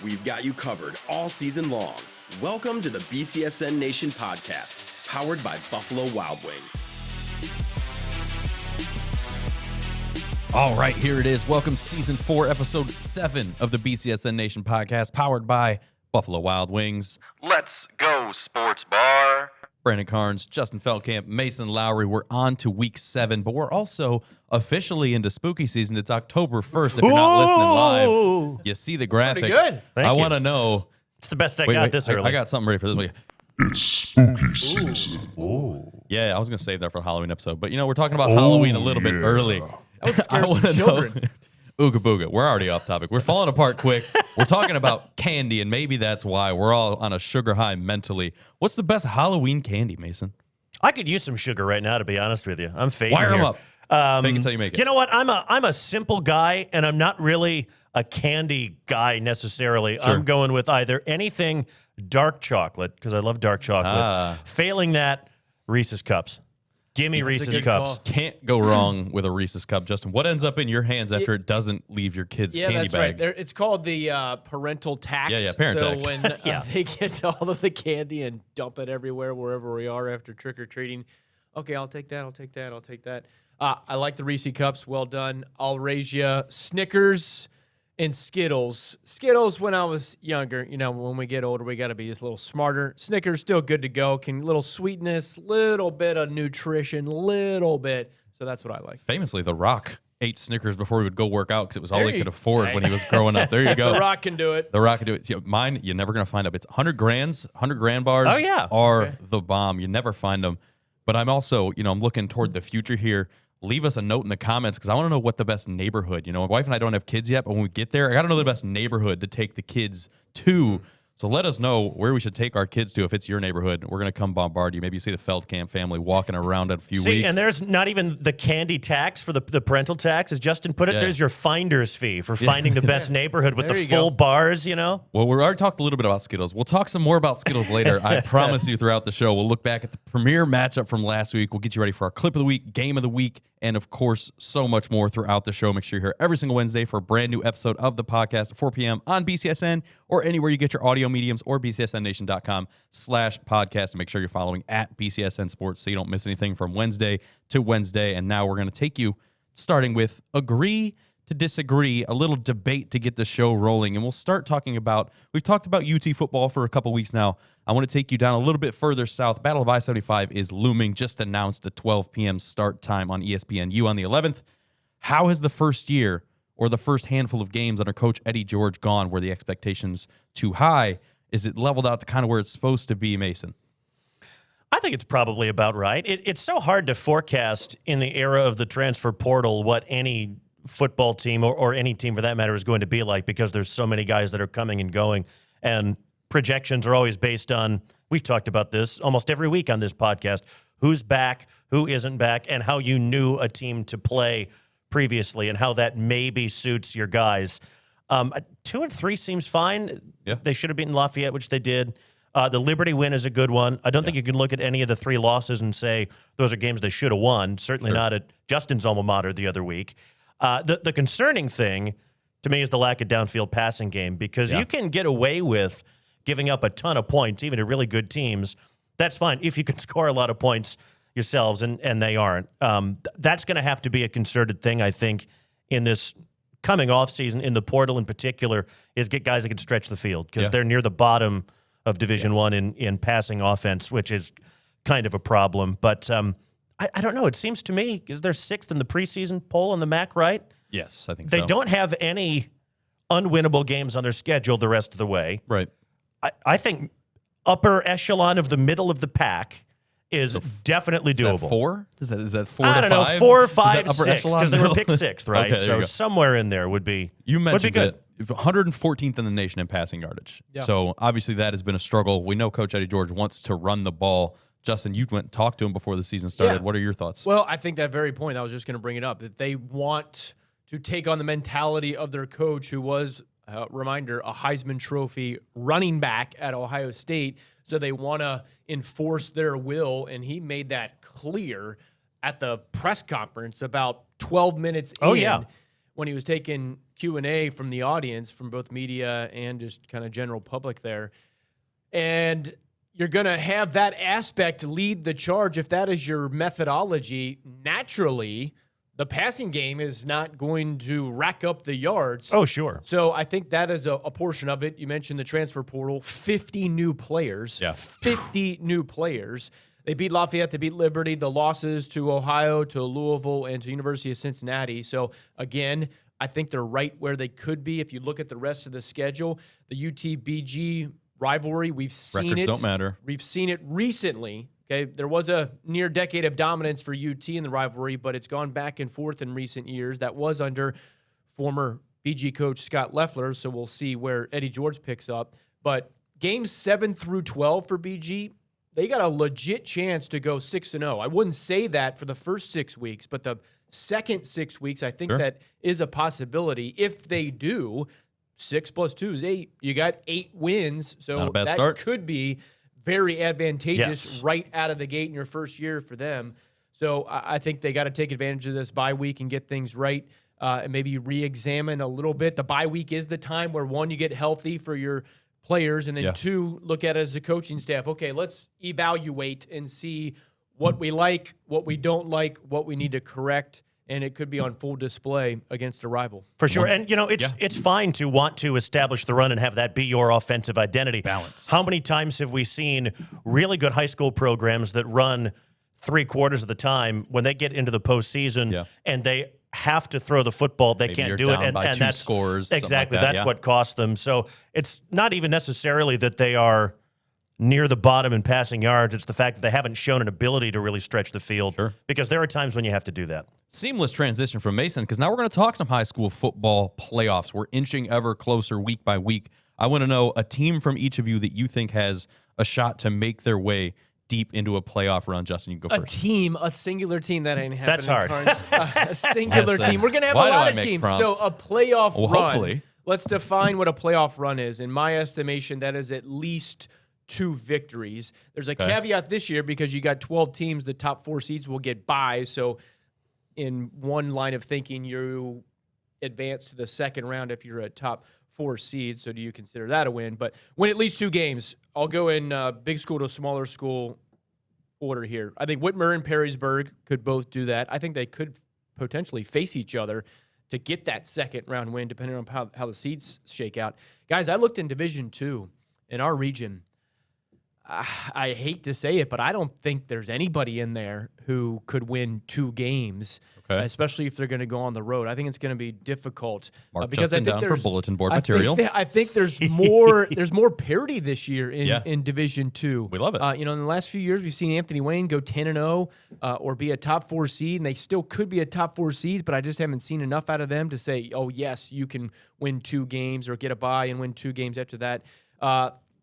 We've got you covered all season long. Welcome to the BCSN Nation podcast, powered by Buffalo Wild Wings. All right, here it is. Welcome Season 4, Episode 7 of the BCSN Nation podcast, powered by Buffalo Wild Wings. Let's go, sports bar. Brandon Carnes, Justin Feldkamp, Mason Lowry. We're on to Week 7, but we're also officially into spooky season. It's October 1st. If you're not listening live, you see the graphic. Pretty good. I want to know. It's the best I got this early. I got something ready for this. It's spooky season. Ooh. Yeah, I was going to save that for the Halloween episode. But, we're talking about Halloween a little bit early. That would scare some children. Ooga booga. We're already off topic. We're falling apart quick. We're talking about candy, and maybe that's why we're all on a sugar high mentally. What's the best Halloween candy, Mason? I could use some sugar right now, to be honest with you. I'm fading Wire here. them up. Fake it till you make it. You know what? I'm a simple guy, and I'm not really a candy guy necessarily. Sure. I'm going with either anything dark chocolate, because I love dark chocolate. Failing that, Reese's Cups. Give me Reese's Cups. Can't go wrong with a Reese's Cup, Justin. What ends up in your hands after it doesn't leave your kid's candy that's bag? right. It's called the parental tax. Yeah, parent tax. So when they get all of the candy and dump it everywhere, wherever we are after trick-or-treating, okay, I'll take that, I'll take that, I'll take that. I like the Reese's Cups. Well done. I'll raise you Snickers and Skittles. Skittles, when I was younger, when we get older, we got to be just a little smarter. Snickers, still good to go. Little sweetness, little bit of nutrition, little bit. So that's what I like. Famously, The Rock ate Snickers before he would go work out because it was all he could afford when he was growing up. There you go. The Rock can do it. The Rock can do it. Mine, you're never going to find them. It's 100 grand bars are the bomb. You never find them. But I'm also, I'm looking toward the future here. Leave us a note in the comments because I want to know what the best neighborhood. My wife and I don't have kids yet, but when we get there, I got to know the best neighborhood to take the kids to. So let us know where we should take our kids to if it's your neighborhood. We're going to come bombard you. Maybe you see the Feldkamp family walking around in a few weeks. And there's not even the candy tax for the parental tax, as Justin put it. Yeah. There's your finder's fee for finding the best neighborhood with the full bars, Well, we already talked a little bit about Skittles. We'll talk some more about Skittles later. I promise you throughout the show. We'll look back at the premier matchup from last week. We'll get you ready for our clip of the week, game of the week, and, of course, so much more throughout the show. Make sure you're here every single Wednesday for a brand new episode of the podcast at 4 p.m. on BCSN or anywhere you get your audio mediums or bcsnnation.com/podcast. And make sure you're following at BCSN Sports so you don't miss anything from Wednesday to Wednesday. And now we're going to take you starting with Agree to Disagree, a little debate to get the show rolling. And we'll start talking about, we've talked about UT football for a couple weeks now. I want to take you down a little bit further south. Battle of I-75 is looming, just announced a 12 p.m. start time on ESPNU on the 11th. How has the first year or the first handful of games under Coach Eddie George gone? Were the expectations too high? Is it leveled out to kind of where it's supposed to be, Mason? I think it's probably about right. It's so hard to forecast in the era of the transfer portal what any football team or any team for that matter is going to be like because there's so many guys that are coming and going. And projections are always based on, we've talked about this almost every week on this podcast, who's back, who isn't back, and how you knew a team to play previously and how that maybe suits your guys. 2 and 3 seems fine. Yeah. They should have beaten Lafayette, which they did. The Liberty win is a good one. I don't think you can look at any of the 3 losses and say those are games they should have won. Certainly not at Justin's alma mater the other week. The concerning thing to me is the lack of downfield passing game because you can get away with giving up a ton of points, even to really good teams. That's fine if you can score a lot of points yourselves, and they aren't. That's going to have to be a concerted thing, I think, in this coming off season, in the portal in particular, is get guys that can stretch the field because they're near the bottom of Division I in passing offense, which is kind of a problem. But I don't know. It seems to me, is they're 6th in the preseason poll in the MAC, right? Yes, I think so. They don't have any unwinnable games on their schedule the rest of the way. Right. I think upper echelon of the middle of the pack is definitely doable. Is that 4? Is that 4 I to don't 5? know, 4 or 5, upper 6, because they were picked 6th, right? Okay, so somewhere in there would be You mentioned good. it. 114th in the nation in passing yardage. Yeah. So obviously that has been a struggle. We know Coach Eddie George wants to run the ball. Justin, you went and talked to him before the season started. Yeah. What are your thoughts? Well, I think that very point, I was just going to bring it up, that they want to take on the mentality of their coach who was, reminder, a Heisman Trophy running back at Ohio State. So they want to enforce their will, and he made that clear at the press conference about 12 minutes in when he was taking Q&A from the audience, from both media and just kind of general public there. And you're going to have that aspect lead the charge. If that is your methodology, naturally, the passing game is not going to rack up the yards. Oh, sure. So I think that is a portion of it. You mentioned the transfer portal, 50 new players. Yeah. 50 new players. They beat Lafayette, they beat Liberty, the losses to Ohio, to Louisville, and to University of Cincinnati. So, again, I think they're right where they could be. If you look at the rest of the schedule, the UT-BG rivalry, we've seen Records it. don't matter. We've seen it recently. Okay, there was a near decade of dominance for UT in the rivalry, but it's gone back and forth in recent years. That was under former BG coach Scott Loeffler, so we'll see where Eddie George picks up. But games 7 through 12 for BG, they got a legit chance to go 6-0. I wouldn't say that for the first 6 weeks, but the second 6 weeks, I think that is a possibility. If they do, 6 + 2 is 8. You got 8 wins, so Not a bad that start. could be very advantageous Yes. right out of the gate in your first year for them. So I think they got to take advantage of this bye week and get things right, and maybe re-examine a little bit. The bye week is the time where, one, you get healthy for your players, and then two, look at it as a coaching staff. Okay, let's evaluate and see what we like, what we don't like, what we need to correct, and it could be on full display against a rival. For sure. And, it's fine to want to establish the run and have that be your offensive identity. Balance. How many times have we seen really good high school programs that run 3/4 of the time when they get into the postseason and they have to throw the football, they Maybe can't you're do down it. by And 2 that's scores, something exactly. like that, That's what cost them. So it's not even necessarily that they are near the bottom in passing yards. It's the fact that they haven't shown an ability to really stretch the field. Sure. Because there are times when you have to do that. Seamless transition from Mason, because now we're going to talk some high school football playoffs. We're inching ever closer week by week. I want to know a team from each of you that you think has a shot to make their way deep into a playoff run. Justin, you can go A first. team, a singular team, that ain't happening. That's hard. Carnes. A singular Listen, team. We're going to have why a do lot I of make teams. prompts? So a playoff Well, run. hopefully. Let's define what a playoff run is. In my estimation, that is at least 2 victories. There's a caveat this year because you got 12 teams. The top 4 seeds will get byes. So in one line of thinking, you advance to the second round if you're a top 4 seed. So do you consider that a win? But win at least 2 games. I'll go in big school to smaller school order here. I think Whitmer and Perrysburg could both do that. I think they could potentially face each other to get that second round win, depending on how the seeds shake out. Guys, I looked in Division II in our region. I hate to say it, but I don't think there's anybody in there who could win 2 games, especially if they're going to go on the road. I think it's going to be difficult. Mark Because Justin I think down for bulletin board material. I think there's more parity this year in Division II. We love it. In the last few years, we've seen Anthony Wayne go 10-0 or be a top 4 seed, and they still could be a top 4 seeds, but I just haven't seen enough out of them to say, oh, yes, you can win 2 games or get a bye and win 2 games after that.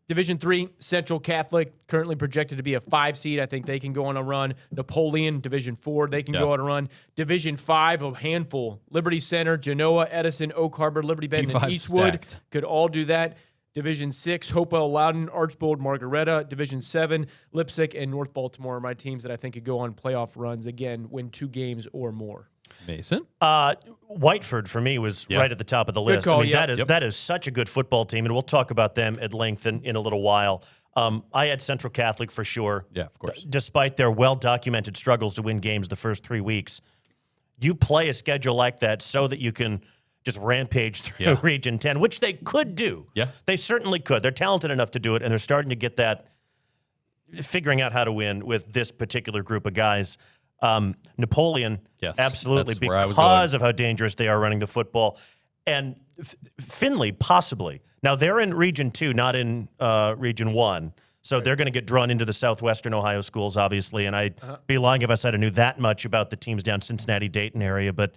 Division III, Central Catholic, currently projected to be a 5 seed. I think they can go on a run. Napoleon, Division IV, they can go on a run. Division V, a handful. Liberty Center, Genoa, Edison, Oak Harbor, Liberty Bend, and T5 Eastwood stacked. could all do that. Division VI, Hopewell, Loudon, Archbold, Margaretta. Division VII, Lipsick, and North Baltimore are my teams that I think could go on playoff runs, again, win 2 games or more. Mason? Whiteford, for me, was right at the top of the list. call, I mean, that is such a good football team, and we'll talk about them at length in a little while. I had Central Catholic for sure. Yeah, of course. Despite their well-documented struggles to win games the first 3 weeks, you play a schedule like that so that you can just rampage through Region 10, which they could do. Yeah. They certainly could. They're talented enough to do it, and they're starting to get that, figuring out how to win with this particular group of guys. Napoleon, absolutely, that's where I was because going. of how dangerous they are running the football. And Findlay, possibly. Now, they're in Region 2, not in Region 1. So they're going to get drawn into the Southwestern Ohio schools, obviously. And I'd be lying if I said I knew that much about the teams down Cincinnati, Dayton area. But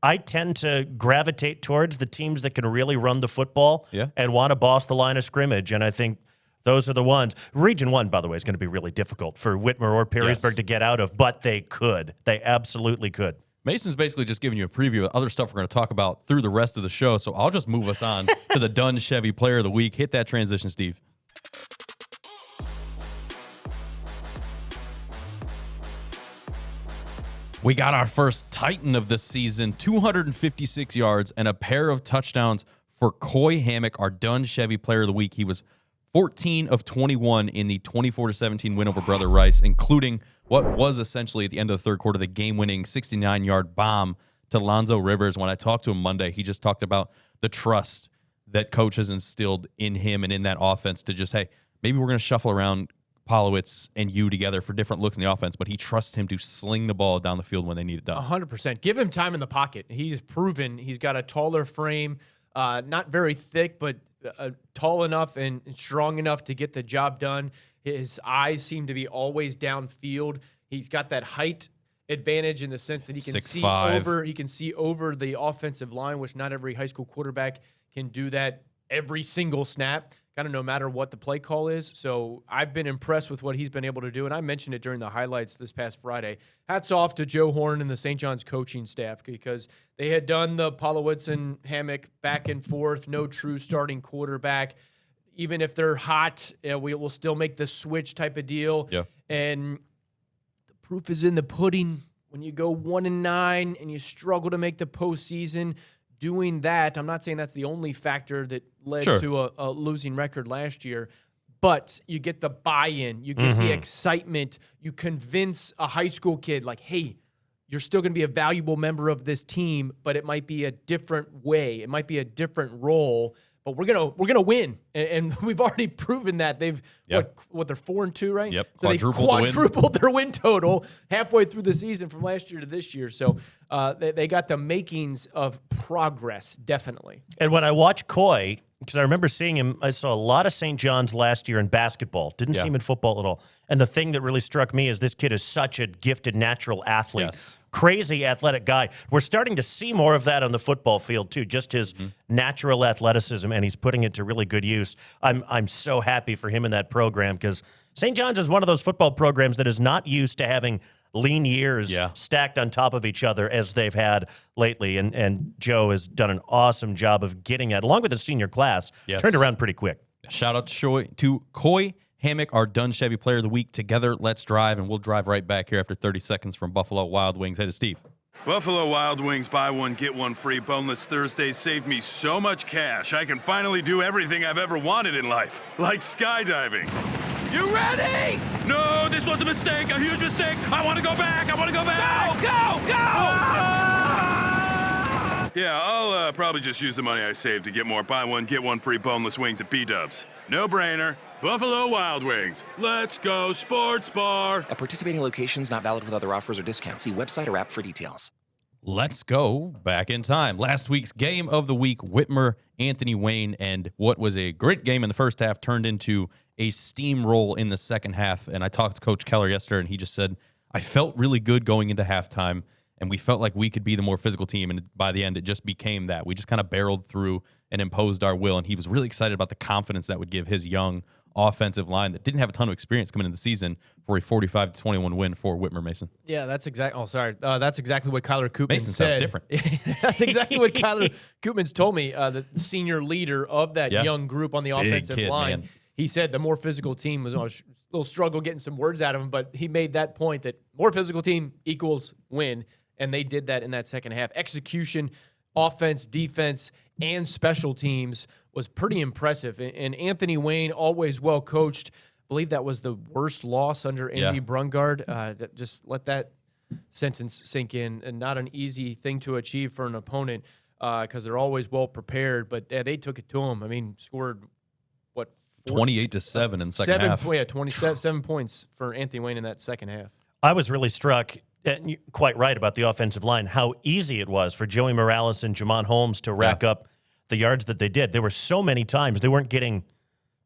I tend to gravitate towards the teams that can really run the football and want to boss the line of scrimmage. And I think those are the ones. Region 1, by the way, is going to be really difficult for Whitmer or Perrysburg to get out of, but they could. They absolutely could. Mason's basically just giving you a preview of other stuff we're going to talk about through the rest of the show, so I'll just move us on to the Dunn Chevy Player of the Week. Hit that transition, Steve. We got our first Titan of the season, 256 yards and a pair of touchdowns for 𝗦𝗴𝗵𝘁𝗶𝗴𝗵𝘁, our 𝗀 Player of the Week. He was 14 of 21 in the 24-17 win over Brother Rice, including what was essentially at the end of the third quarter, the game-winning 69-yard bomb to Lonzo Rivers. When I talked to him Monday, he just talked about the trust that coach has instilled in him and in that offense to just, hey, maybe we're going to shuffle around 𝗏𝗏𝗏 and you together for different looks in the offense, but he trusts him to sling the ball down the field when they need it done. 100%. Give him time in the pocket. He's proven he's got a taller frame, not very thick, but tall enough and strong enough to get the job done. His eyes seem to be always downfield. He's got that height advantage in the sense that he can 6'5". He can see over the offensive line, which not every high school quarterback can do that every single snap, kind of no matter what the play call is. So I've been impressed with what he's been able to do, and I mentioned it during the highlights this past Friday. Hats off to Joe Horn and the St. John's coaching staff, because they had done the 𝗏𝗏𝗏𝗏 back and forth, no true starting quarterback. Even if they're hot, we will still make the switch type of deal. Yeah. And the proof is in the pudding. When you go 1-9 and you struggle to make the postseason, doing that, I'm not saying that's the only factor that led to a losing record last year, but you get the buy-in, you get the excitement, you convince a high school kid like, hey, you're still going to be a valuable member of this team, but it might be a different way, it might be a different role, but we're gonna win, and we've already proven that. They've what they're 4-2, right? Yep, so they quadrupled their win total halfway through the season from last year to this year. So they got the makings of progress, definitely. And when I watch Coy, because I remember seeing him, I saw a lot of St. John's last year in basketball. Didn't see him in football at all. And the thing that really struck me is this kid is such a gifted natural athlete. Yes. Crazy athletic guy. We're starting to see more of that on the football field, too, just his natural athleticism, and he's putting it to really good use. I'm so happy for him in that program, because St. John's is one of those football programs that is not used to having lean years stacked on top of each other as they've had lately. And Joe has done an awesome job of getting that, along with the senior class, turned around pretty quick. Shout out to 𝗦𝗴𝗵𝘁𝗶𝗴𝗵𝘁, our 𝗀 Player of the Week. Together, let's drive, and we'll drive right back here after 30 seconds from Buffalo Wild Wings. Hey to Steve. Buffalo Wild Wings, buy one, get one free. Boneless Thursdays saved me so much cash. I can finally do everything I've ever wanted in life, like skydiving. You ready? No, this was a mistake, a huge mistake. I want to go back. I want to go back. Go, go, go! Ah! Yeah, I'll probably just use the money I saved to get more buy one, get one free boneless wings at B-Dubs. No brainer. Buffalo Wild Wings. Let's go sports bar. At participating locations, not valid with other offers or discounts. See website or app for details. Let's go back in time. Last week's game of the week, Whitmer, Anthony Wayne, and what was a great game in the first half turned into a steamroll in the second half. And I talked to Coach Keller yesterday, and he just said, I felt really good going into halftime, and we felt like we could be the more physical team. And by the end, it just became that. We just kind of barreled through and imposed our will. And he was really excited about the confidence that would give his young offensive line that didn't have a ton of experience coming into the season for a 45-21 win for Whitmer Mason. Yeah, that's exactly. Oh, sorry. That's exactly what Kyler Koopman Mason said. sounds different. That's exactly what Kyler Koopman's told me. The senior leader of that young group on the offensive kid, line. man. He said the more physical team was a little struggle getting some words out of him, but he made that point that more physical team equals win, and they did that in that second half. Execution, offense, defense, and special teams was pretty impressive. And Anthony Wayne, always well coached. I believe that was the worst loss under Andy Brungard. Just let that sentence sink in. And not an easy thing to achieve for an opponent because they're always well prepared. But they took it to him. I mean, scored, 28-7 in the second half. 27 points for Anthony Wayne in that second half. I was really struck, and you're quite right about the offensive line, how easy it was for Joey Morales and Jamon Holmes to rack up the yards that they did. There were so many times they weren't getting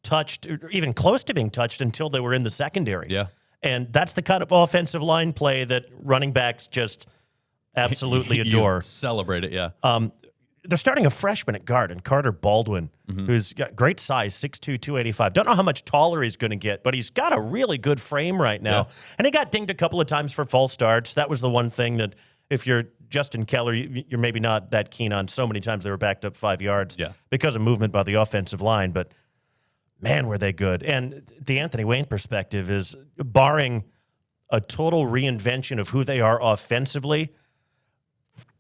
touched, or even close to being touched, until they were in the secondary. Yeah. And that's the kind of offensive line play that running backs just absolutely adore. Celebrate it, They're starting a freshman at guard, and Carter Baldwin, who's got great size, 6'2", 285. Don't know how much taller he's going to get, but he's got a really good frame right now. Yeah. And he got dinged a couple of times for false starts. That was the one thing that, if you're Justin Keller, you're maybe not that keen on. So many times they were backed up 5 yards because of movement by the offensive line. But, man, were they good. And the Anthony Wayne perspective is, barring a total reinvention of who they are offensively,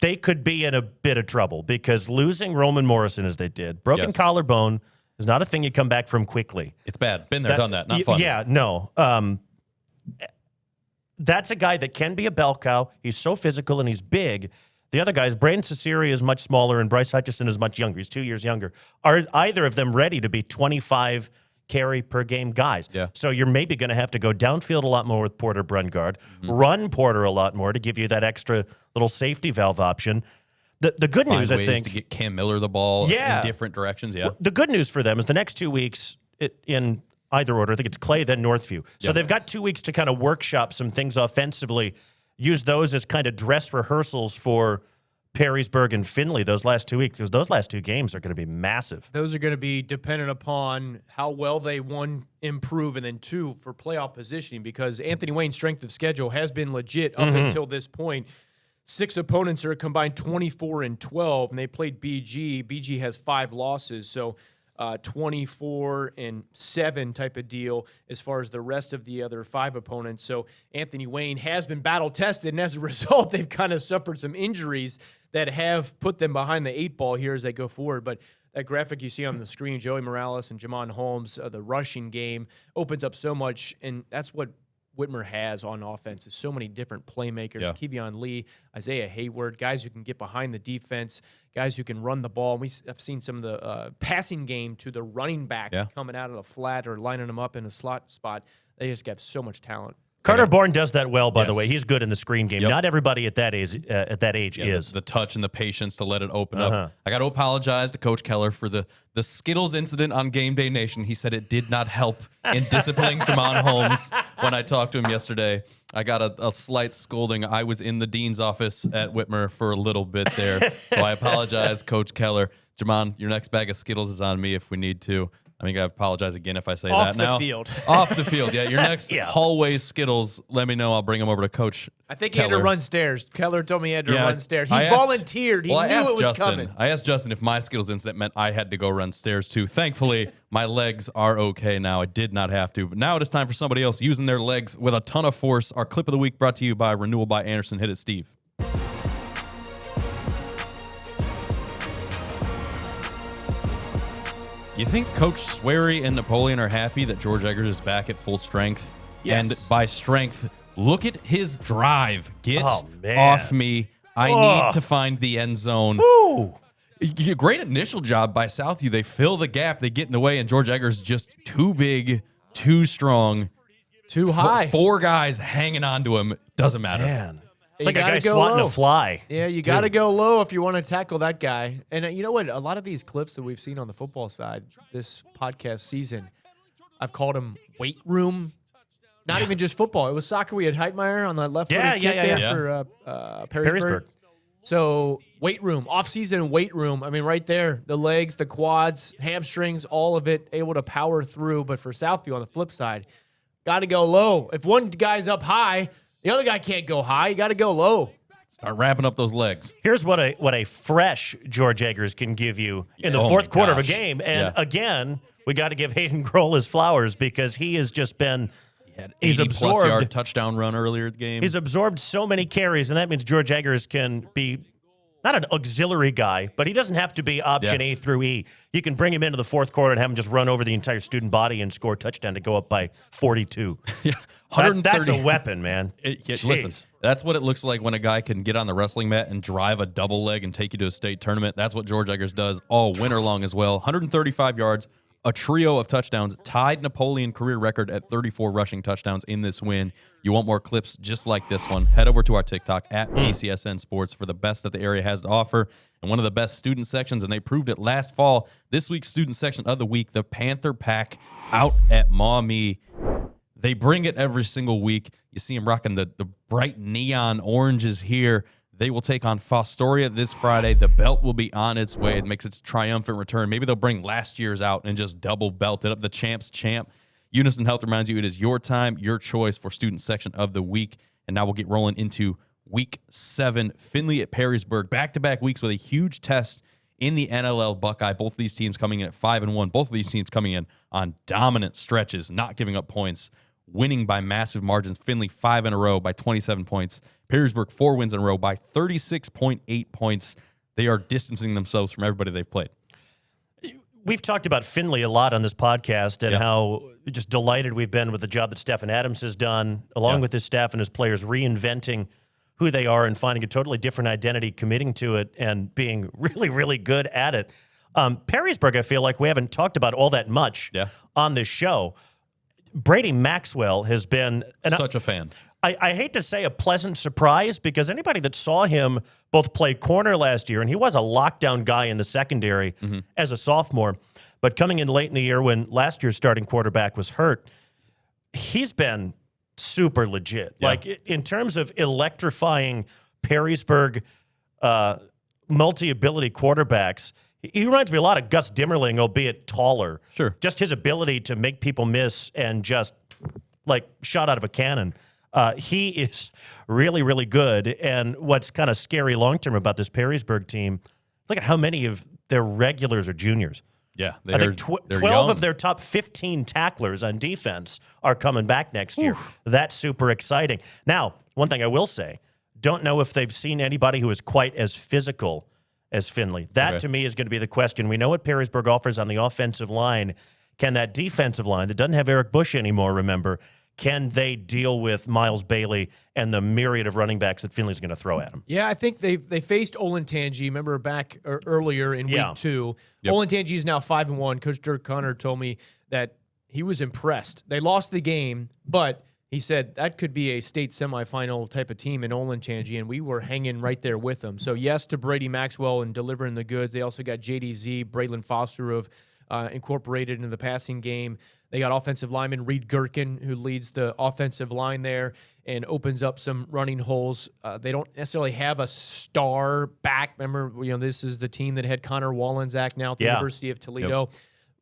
they could be in a bit of trouble because losing Roman Morrison as they did, broken collarbone is not a thing you come back from quickly. It's bad. Been there, done that. Not fun. Yeah, no. That's a guy that can be a bell cow. He's so physical and he's big. The other guys, Braden Cesare is much smaller and Bryce Hutchison is much younger. He's 2 years younger. Are either of them ready to be 25 carry per game guys? Yeah. So you're maybe going to have to go downfield a lot more with Porter Brungard, run Porter a lot more to give you that extra little safety valve option. The good Find news, ways I think, to get Cam Miller the ball in different directions. Yeah. The good news for them is the next 2 weeks in either order, I think it's Clay, then Northview. So they've got 2 weeks to kind of workshop some things offensively, use those as kind of dress rehearsals for Perrysburg and Findlay those last 2 weeks, because those last two games are going to be massive. Those are going to be dependent upon how well they, one, improve, and then two, for playoff positioning, because Anthony Wayne's strength of schedule has been legit up until this point. 6 opponents are combined 24-12, and they played BG. BG has 5 losses, so 24-7 type of deal as far as the rest of the other 5 opponents. So Anthony Wayne has been battle tested, and as a result, they've kind of suffered some injuries that have put them behind the 8 ball here as they go forward. But that graphic you see on the screen, Joey Morales and Jamon Holmes, the rushing game opens up so much, and that's what Whitmer has on offense is so many different playmakers. Kevion Lee, Isaiah Hayward, guys who can get behind the defense, guys who can run the ball. And have seen some of the passing game to the running backs coming out of the flat or lining them up in a slot spot. They just have so much talent. Carter Bourne does that well, by the way. He's good in the screen game. Not everybody at that age is. The touch and the patience to let it open up. I got to apologize to Coach Keller for the Skittles incident on Game Day Nation. He said it did not help in disciplining Jamon Holmes when I talked to him yesterday. I got a slight scolding. I was in the dean's office at Whitmer for a little bit there, so I apologize, Coach Keller. Jamon, your next bag of Skittles is on me if we need to. I think I apologize again if I say that now. Off the field. Off the field, yeah. Your next hallway Skittles, let me know. I'll bring them over to Coach I think Keller. he had to run stairs. Keller told me he had to run stairs. He volunteered. He knew it was coming. I asked Justin if my Skittles incident meant I had to go run stairs too. Thankfully, my legs are okay now. I did not have to. But now it is time for somebody else using their legs with a ton of force. Our clip of the week brought to you by Renewal by Anderson. Hit it, Steve. You think Coach 𝗦𝗨cy and Napoleon are happy that George Eggers is back at full strength? Yes. And by strength, look at his drive. Get off me. I need to find the end zone. Ooh. Great initial job by Southview. They fill the gap. They get in the way, and George Eggers just too big, too strong. Too high. 4 guys hanging on to him. Doesn't matter. Man. It's like a guy swatting a fly. Yeah, you got to go low if you want to tackle that guy. And you know what? A lot of these clips that we've seen on the football side this podcast season, I've called them weight room. Not even just football. It was soccer. We had Heitmeyer on the left-footed kick there for Perrysburg. So weight room, off-season weight room. I mean, right there, the legs, the quads, hamstrings, all of it able to power through. But for Southview on the flip side, got to go low. If one guy's up high, the other guy can't go high. You got to go low. Start wrapping up those legs. Here's what a fresh George Eggers can give you in the fourth quarter of a game. And again, we got to give Hayden Grohl his flowers because he has just been he's absorbed 80-plus-yard touchdown run earlier in the game. He's absorbed so many carries, and that means George Eggers can be not an auxiliary guy, but he doesn't have to be option A through E. You can bring him into the fourth quarter and have him just run over the entire student body and score a touchdown to go up by 42. Yeah. That's a weapon, man. Listen, that's what it looks like when a guy can get on the wrestling mat and drive a double leg and take you to a state tournament. That's what George Eggers does all winter long as well. 135 yards, a trio of touchdowns, tied Napoleon career record at 34 rushing touchdowns in this win. You want more clips just like this one? Head over to our TikTok at BCSN Sports for the best that the area has to offer and one of the best student sections, and they proved it last fall. This week's student section of the week, the Panther Pack out at Maumee. They bring it every single week. You see them rocking the bright neon oranges here. They will take on Fostoria this Friday. The belt will be on its way. It makes its triumphant return. Maybe they'll bring last year's out and just double belt it up. The champ's champ. Unison Health reminds you it is your time, your choice for student section of the week. And now we'll get rolling into week 7. Findlay at Perrysburg. Back-to-back weeks with a huge test in the NLL Buckeye. Both of these teams coming in at 5-1. Both of these teams coming in on dominant stretches, not giving up points winning by massive margins. Findlay 5 in a row by 27 points. Perrysburg 4 wins in a row by 36.8 points. They are distancing themselves from everybody they've played. We've talked about Findlay a lot on this podcast and how just delighted we've been with the job that Stephen Adams has done, along with his staff and his players, reinventing who they are and finding a totally different identity, committing to it, and being really, really good at it. Perrysburg, I feel like we haven't talked about all that much on this show. Brady Maxwell has been Such a fan. I hate to say a pleasant surprise, because anybody that saw him both play corner last year, and he was a lockdown guy in the secondary as a sophomore, but coming in late in the year when last year's starting quarterback was hurt, he's been super legit. Like, in terms of electrifying Perrysburg multi-ability quarterbacks, he reminds me a lot of Gus Dimmerling, albeit taller. Sure. Just his ability to make people miss and just, like, shot out of a cannon. He is really, really good. And what's kind of scary long-term about this Perrysburg team, look at how many of their regulars are juniors. Yeah. I think 12 of their top 15 tacklers on defense are coming back next year. That's super exciting. Now, one thing I will say, don't know if they've seen anybody who is quite as physical as Findlay. That, to me, is going to be the question. We know what Perrysburg offers on the offensive line. Can that defensive line, that doesn't have Eric Bush anymore, remember, can they deal with Miles Bailey and the myriad of running backs that Findlay's going to throw at them? Yeah, I think they faced Owens-Tangye. Remember back earlier in week 2. Owens-Tangye is now 5-1. Coach Dirk Connor told me that he was impressed. They lost the game, but he said that could be a state semifinal type of team in Owens-Tangye, and we were hanging right there with them. So yes to Brady Maxwell and delivering the goods. They also got JDZ, Braylon Foster, who have incorporated into the passing game. They got offensive lineman Reed Gherkin, who leads the offensive line there and opens up some running holes. They don't necessarily have a star back. Remember, this is the team that had Connor Wallensack now at the University of Toledo.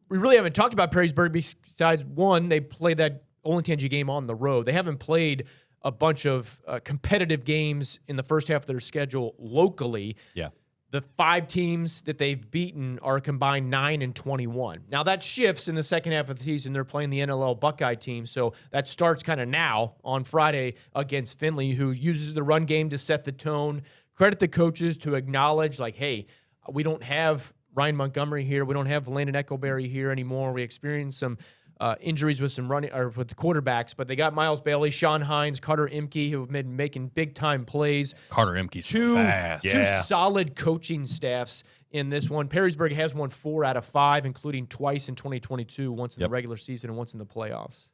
We really haven't talked about Perrysburg besides one. They played that Owens-Tangye game on the road. They haven't played a bunch of competitive games in the first half of their schedule locally. Yeah. The 5 teams that they've beaten are combined 9-21. Now, that shifts in the second half of the season. They're playing the NLL Buckeye team, so that starts kind of now on Friday against Findlay, who uses the run game to set the tone. Credit the coaches to acknowledge, like, hey, we don't have Ryan Montgomery here. We don't have Landon Echoberry here anymore. We experienced some injuries with some running or with the quarterbacks, but they got Miles Bailey, Sean Hines, Carter Imke, who have been making big time plays. Carter Imke's fast. Two solid coaching staffs in this one. Perrysburg has won 4 out of 5, including twice in 2022, once in the regular season and once in the playoffs.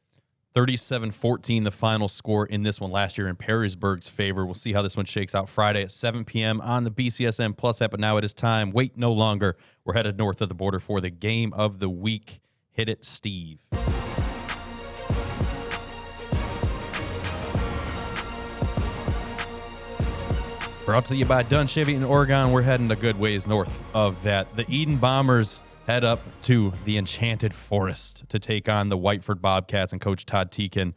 37-14, the final score in this one last year in Perrysburg's favor. We'll see how this one shakes out Friday at 7 p.m. on the BCSN Plus app. But now it is time. Wait no longer. We're headed north of the border for the game of the week. Hit it, Steve. Brought to you by Dunn Chevy in Oregon. We're heading a good ways north of that. The Eden Bombers head up to the Enchanted Forest to take on the Whiteford Bobcats and Coach Todd Teakin.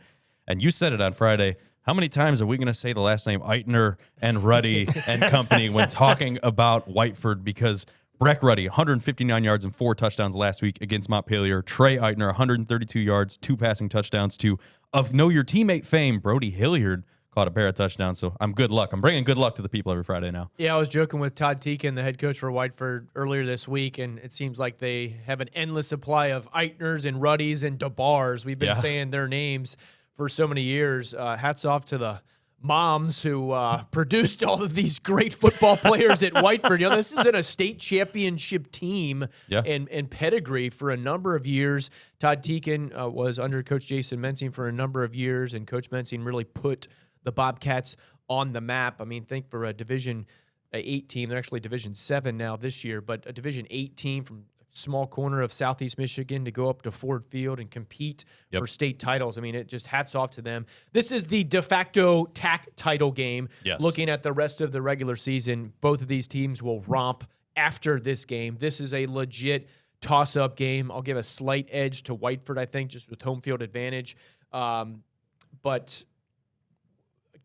And you said it on Friday. How many times are we going to say the last name Eitner and Ruddy and company when talking about Whiteford? Because Breck Ruddy, 159 yards and 4 touchdowns last week against Montpelier. Trey Eitner, 132 yards, 2 passing touchdowns to, of Know Your Teammate fame, Brody Hilliard caught a pair of touchdowns. So I'm good luck. I'm bringing good luck to the people every Friday now. Yeah, I was joking with Todd Teakin, the head coach for Whiteford, earlier this week, and it seems like they have an endless supply of Eitners and Ruddys and DeBars. We've been saying their names for so many years. Hats off to the moms who produced all of these great football players at Whiteford. This is a state championship team and pedigree for a number of years. Todd Teakin was under Coach Jason Mensing for a number of years, and Coach Mensing really put the Bobcats on the map. I mean, think for a Division 8 team. They're actually Division 7 now this year, but a Division 8 team from small corner of Southeast Michigan to go up to Ford Field and compete for state titles. I mean, it just hats off to them. This is the de facto TAC title game. Looking at the rest of the regular season, both of these teams will romp after this game. This is a legit toss-up game. I'll give a slight edge to Whiteford, I think, just with home field advantage. But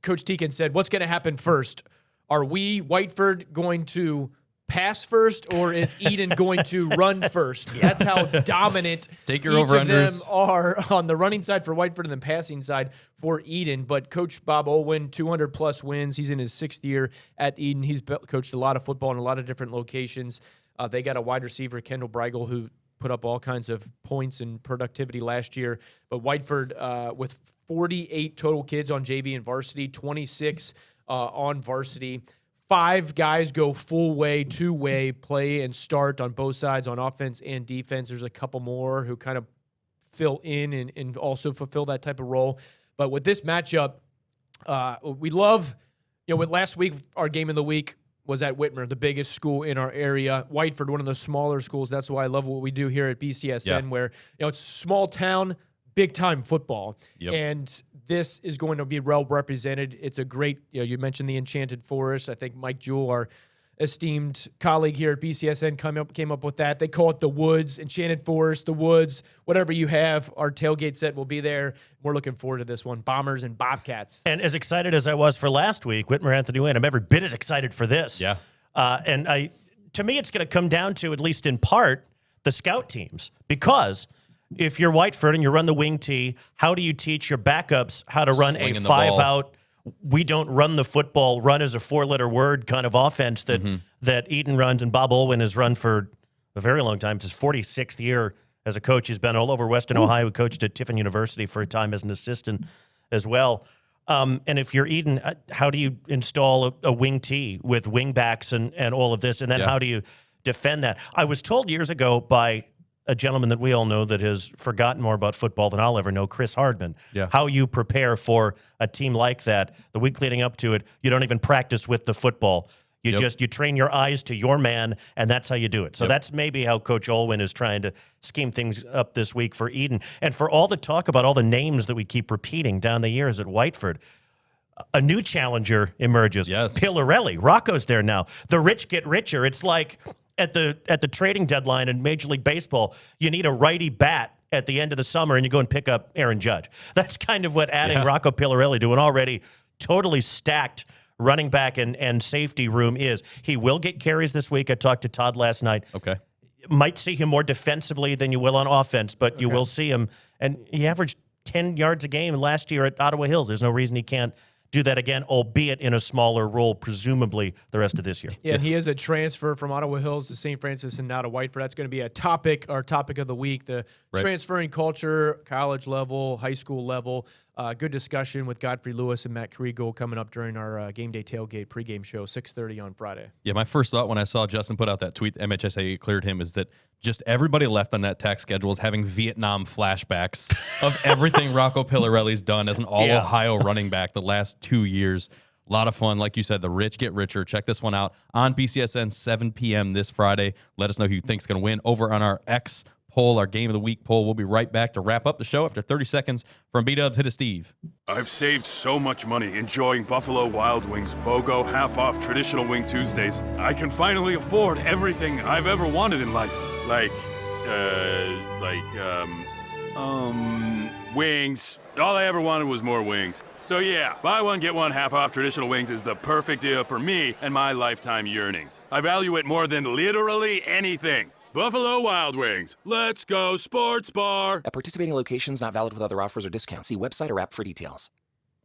Coach Teakin said, what's going to happen first? Are we, Whiteford, going to pass first or is Eden going to run first? That's how dominant Take your each over-unders. of them are on the running side for Whiteford and the passing side for Eden. But Coach Bob Olwin, 200-plus wins. He's in his 6th year at Eden. He's coached a lot of football in a lot of different locations. They got a wide receiver, Kendall Breigel, who put up all kinds of points and productivity last year. But Whiteford, with 48 total kids on JV and varsity, 26 on varsity. 5 guys go full way, 2-way, play and start on both sides on offense and defense. There's a couple more who kind of fill in and also fulfill that type of role. But with this matchup, we love, with last week, our game of the week was at Whitmer, the biggest school in our area. Whiteford, one of the smaller schools. That's why I love what we do here at BCSN, where it's small town, big time football. And this is going to be well represented. It's a great, you mentioned the Enchanted Forest. I think Mike Jewell, our esteemed colleague here at BCSN, came up with that. They call it the Woods, Enchanted Forest, the Woods, whatever you have. Our tailgate set will be there. We're looking forward to this one. Bombers and Bobcats. And as excited as I was for last week, Whitmer Anthony Wayne, I'm every bit as excited for this. Yeah. And to me, it's going to come down to, at least in part, the scout teams. Because if you're Whiteford and you run the wing tee, how do you teach your backups how to run Slinging a the ball. 5-out, we don't run the football, run as a 4-letter word kind of offense that Eden runs and Bob Olwin has run for a very long time. It's his 46th year as a coach. He's been all over Western Ohio. He coached at Tiffin University for a time as an assistant as well. And if you're Eden, how do you install a wing tee with wing backs and all of this? And then how do you defend that? I was told years ago by a gentleman that we all know that has forgotten more about football than I'll ever know, Chris Hardman, how you prepare for a team like that. The week leading up to it, you don't even practice with the football. You you train your eyes to your man, and that's how you do it. So that's maybe how Coach Olwin is trying to scheme things up this week for Eden. And for all the talk about all the names that we keep repeating down the years at Whiteford, a new challenger emerges. Pillarelli. Rocco's there now. The rich get richer. It's like at the trading deadline in Major League Baseball, you need a righty bat at the end of the summer, and you go and pick up Aaron Judge. That's kind of what adding Rocco Pillarelli to an already totally stacked running back and safety room is. He will get carries this week. I talked to Todd last night. Okay. Might see him more defensively than you will on offense, but you will see him. And he averaged 10 yards a game last year at Ottawa Hills. There's no reason he can't do that again, albeit in a smaller role, presumably the rest of this year. Yeah, and he is a transfer from Ottawa Hills to St. Francis and now to Whiteford. That's going to be our topic of the week, the transferring culture, college level, high school level. Good discussion with Godfrey Lewis and Matt Kriegel coming up during our Game Day Tailgate pregame show, 6:30 on Friday. Yeah, my first thought when I saw Justin put out that tweet, MHSA cleared him, is that just everybody left on that tax schedule is having Vietnam flashbacks of everything Rocco Pillarelli's done as an all-Ohio running back the last 2 years. A lot of fun. Like you said, the rich get richer. Check this one out on BCSN, 7 p.m. this Friday. Let us know who you think's going to win over on our X poll, our Game of the Week poll. We'll be right back to wrap up the show after 30 seconds from B-Dubs. Hit it, Steve. I've saved so much money enjoying Buffalo Wild Wings BOGO half-off traditional wing Tuesdays. I can finally afford everything I've ever wanted in life. Wings. All I ever wanted was more wings. So yeah, buy one, get one half-off traditional wings is the perfect deal for me and my lifetime yearnings. I value it more than literally anything. Buffalo Wild Wings. Let's go sports bar. At participating locations, not valid with other offers or discounts. See website or app for details.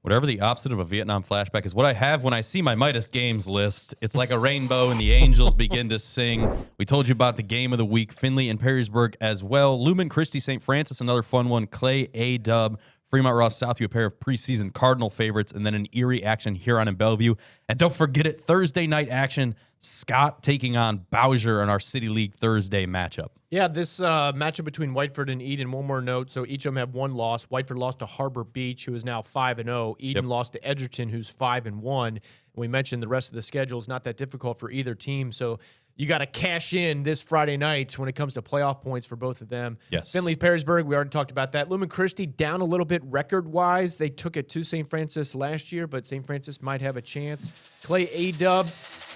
Whatever the opposite of a Vietnam flashback is what I have when I see my Midas Games list. It's like a rainbow and the angels begin to sing. We told you about the Game of the Week, Findlay and Perrysburg as well. Lumen Christie St. Francis, another fun one. Clay A-Dub. Fremont Ross Southview, a pair of preseason Cardinal favorites, and then an Erie action Huron and Bellevue. And don't forget it, Thursday night action, Scott taking on Bowser in our City League Thursday matchup. Yeah, this matchup between Whiteford and Eden, one more note. So each of them have one loss. Whiteford lost to Harbor Beach, who is now 5-0. Eden lost to Edgerton, who's 5-1. We mentioned the rest of the schedule is not that difficult for either team. So you got to cash in this Friday night when it comes to playoff points for both of them. Yes. Findlay, Perrysburg, we already talked about that. Lumen Christie down a little bit record-wise. They took it to St. Francis last year, but St. Francis might have a chance. Clay A-Dub,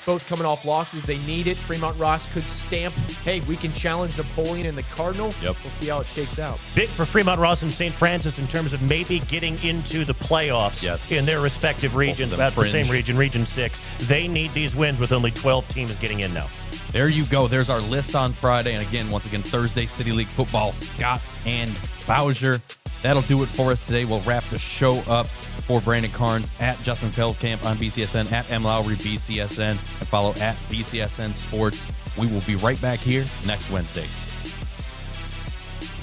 both coming off losses. They need it. Fremont Ross could stamp, hey, we can challenge Napoleon and the Cardinal. We'll see how it shakes out. Big for Fremont Ross and St. Francis in terms of maybe getting into the playoffs in their respective regions. About the same region, Region 6. They need these wins with only 12 teams getting in now. There you go. There's our list on Friday. And again, once again, Thursday, City League football, Scott and Bowser. That'll do it for us today. We'll wrap the show up for Brandon Carnes at Justin Feldkamp on BCSN, at M. Lowry BCSN, and follow at BCSN Sports. We will be right back here next Wednesday.